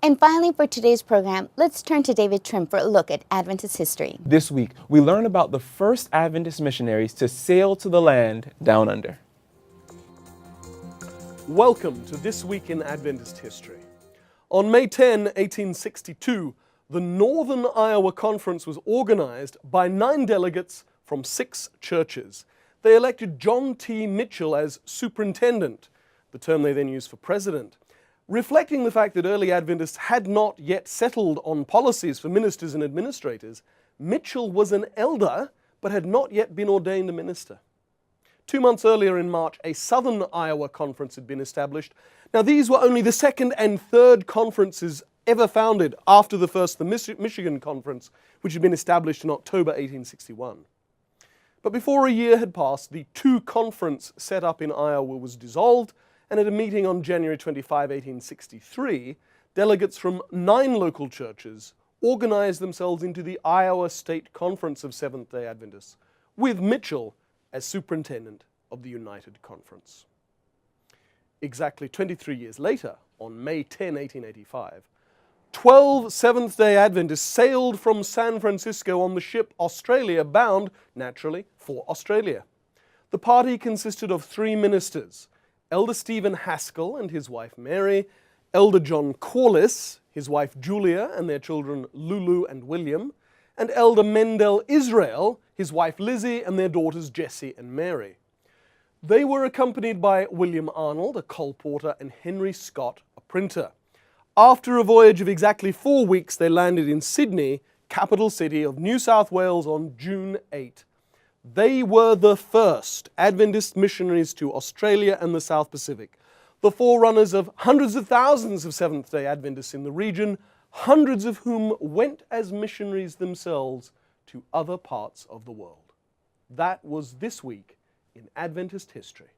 And finally, for today's program, let's turn to David Trim for a look at Adventist history. This week, we learn about the first Adventist missionaries to sail to the land down under. Welcome to This Week in Adventist History. On May 10, 1862, the Northern Iowa Conference was organized by 9 delegates from 6 churches. They elected John T. Mitchell as superintendent, the term they then used for president. Reflecting the fact that early Adventists had not yet settled on policies for ministers and administrators, Mitchell was an elder but had not yet been ordained a minister. 2 months earlier in March, a Southern Iowa Conference had been established. Now these were only the second and third conferences ever founded after the first, the Michigan Conference, which had been established in October 1861. But before a year had passed, the 2 conference set up in Iowa was dissolved, and at a meeting on January 25, 1863, delegates from 9 local churches organized themselves into the Iowa State Conference of Seventh-day Adventists, with Mitchell as superintendent of the United Conference. Exactly 23 years later, on May 10, 1885, 12 Seventh-day Adventists sailed from San Francisco on the ship Australia, bound, naturally, for Australia. The party consisted of 3 ministers: Elder Stephen Haskell and his wife Mary, Elder John Corliss, his wife Julia, and their children Lulu and William, and Elder Mendel Israel, his wife Lizzie, and their daughters Jessie and Mary. They were accompanied by William Arnold, a colporteur, and Henry Scott, a printer. After a voyage of exactly 4 weeks, they landed in Sydney, capital city of New South Wales, on June 8. They were the first Adventist missionaries to Australia and the South Pacific, the forerunners of hundreds of thousands of Seventh-day Adventists in the region, hundreds of whom went as missionaries themselves to other parts of the world. That was This Week in Adventist History.